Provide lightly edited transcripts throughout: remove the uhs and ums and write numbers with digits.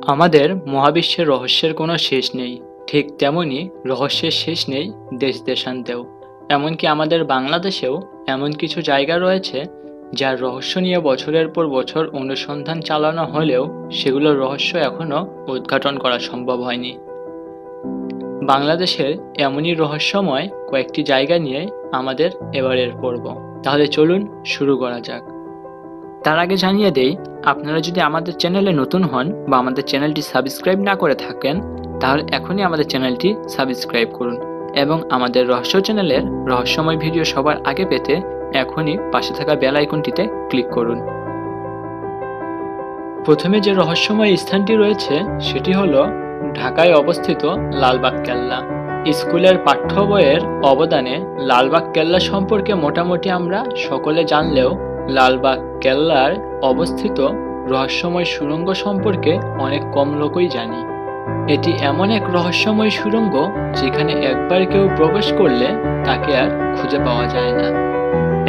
আমাদের মহাবিশ্বের রহস্যের কোনো শেষ নেই, ঠিক তেমনি রহস্যের শেষ নেই দেশ-দেশান্তেও। এমনকি আমাদের বাংলাদেশেও এমন কিছু জায়গা রয়েছে যার রহস্য নিয়ে বছরের পর বছর অনুসন্ধান চালানো হলেও সেগুলোর রহস্য এখনো উদ্ঘাটন করা সম্ভব হয়নি। বাংলাদেশের এমনই রহস্যময় কয়েকটি জায়গা নিয়ে আমাদের এবারের পর্ব। তাহলে চলুন শুরু করা যাক। তার আগে জানিয়ে দেই, আপনারা যদি আমাদের চ্যানেলে নতুন হন বা আমাদের চ্যানেলটি সাবস্ক্রাইব না করে থাকেন, তাহলে এখনই আমাদের চ্যানেলটি সাবস্ক্রাইব করুন এবং আমাদের রহস্য চ্যানেলের রহস্যময় ভিডিও সবার আগে পেতে এখনই পাশে থাকা বেল আইকনটিতে ক্লিক করুন। প্রথমে যে রহস্যময় স্থানটি রয়েছে সেটি হলো ঢাকায় অবস্থিত লালবাগ কেল্লা। স্কুলের পাঠ্য বইয়ের অবদানে লালবাগ কেল্লা সম্পর্কে মোটামুটি আমরা সকলে জানলেও লালবাগ কেল্লার অবস্থিত রহস্যময় সুড়ঙ্গ সম্পর্কে অনেক কম লোকই জানি। এটি এমন এক রহস্যময় সুড়ঙ্গ যেখানে একবার কেউ প্রবেশ করলে তাকে আর খুঁজে পাওয়া যায় না।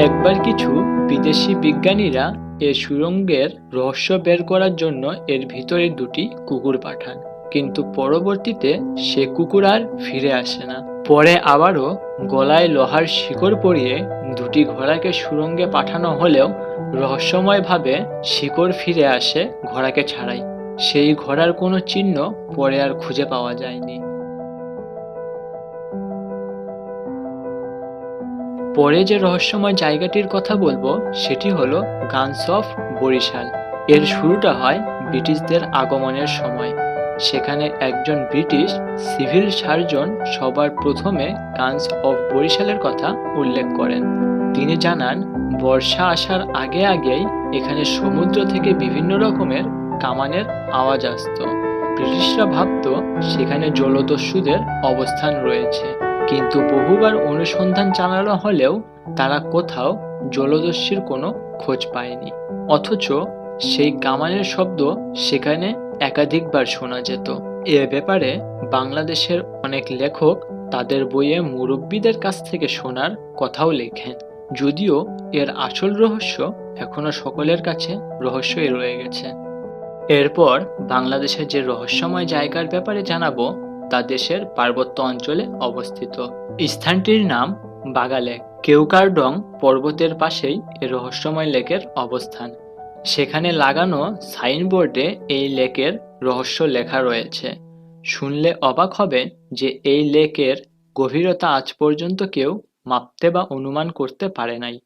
একবার কিছু বিদেশি বিজ্ঞানীরা এ সুড়ঙ্গের রহস্য বের করার জন্য এর ভিতরে দুটি কুকুর পাঠান, কিন্তু পরবর্তীতে সে কুকুর আর ফিরে আসে না। পরে আবারও গলায় লোহার শিকড় পরিয়ে দুটি ঘোড়াকে সুড়ঙ্গে পাঠানো হলেও রহস্যময়ভাবে শিকড় ফিরে আসে ঘোড়াকে ছাড়াই। সেই ঘোড়ার কোনো চিহ্ন পরে আর খুঁজে পাওয়া যায়নি। পরে যে রহস্যময় জায়গাটির কথা বলবো সেটি হলো গানস অফ বরিশাল। এর শুরুটা হয় ব্রিটিশদের আগমনের সময়। সেখানে একজন ব্রিটিশ সিভিল সার্জন সবার প্রথমে গানস অফ বরিশালের কথা উল্লেখ করেন। তিনি জানান, বর্ষা আসার আগে আগেই এখানে সমুদ্র থেকে বিভিন্ন রকমের কামানের আওয়াজ আসতো। ব্রিটিশরা ভাবতো সেখানে জলদস্যুদের অবস্থান রয়েছে, কিন্তু বহুবার অনুসন্ধান চালানো হলেও তারা কোথাও জলদস্যুর কোনো খোঁজ পায়নি। অথচ সেই কামানের শব্দ সেখানে একাধিকবার শোনা যেত। এ ব্যাপারে বাংলাদেশের অনেক লেখক তাদের বইয়ে মুরব্বীদের কাছ থেকে শোনার কথাও লেখেন, যদিও এর আসল রহস্য এখনো সকলের কাছে রহস্যই রয়ে গেছে। এরপর বাংলাদেশের যে রহস্যময় জায়গার ব্যাপারে জানাবো তা দেশের পার্বত্য অঞ্চলে অবস্থিত। স্থানটির নাম বাগা লেক। কেওক্রাডং পর্বতের পাশেই এই রহস্যময় লেকের অবস্থান। সেখানে লাগানো সাইনবোর্ডে এই লেকের রহস্য লেখা রয়েছে। শুনলে অবাক হবে যে এই লেকের গভীরতা আজ পর্যন্ত কেউ মাপতে বা অনুমান করতে পারে নাই।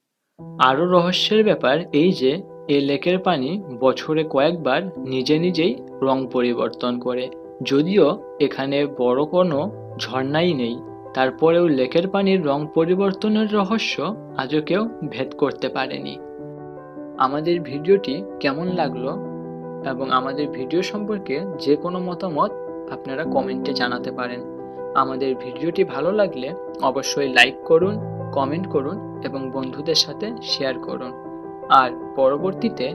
আরও রহস্যের ব্যাপার এই যে এই লেকের পানি বছরে কয়েকবার নিজে নিজেই রং পরিবর্তন করে। যদিও এখানে বড় কোনো ঝর্ণাই নেই, তারপরেও লেকের পানির রং পরিবর্তনের রহস্য আজও কেউ ভেদ করতে পারেনি। আমাদের ভিডিওটি কেমন লাগলো এবং আমাদের ভিডিও সম্পর্কে যে কোনো মতামত আপনারা কমেন্টে জানাতে পারেন। আমাদের ভিডিওটি ভালো লাগলে অবশ্যই লাইক করুন, কমেন্ট করুন এবং বন্ধুদের সাথে শেয়ার করুন। আর পরবর্তীতে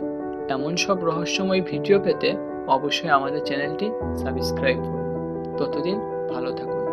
এমন সব রহস্যময় ভিডিও পেতে অবশ্যই আমাদের চ্যানেলটি সাবস্ক্রাইব করুন। ততদিন ভালো থাকুন।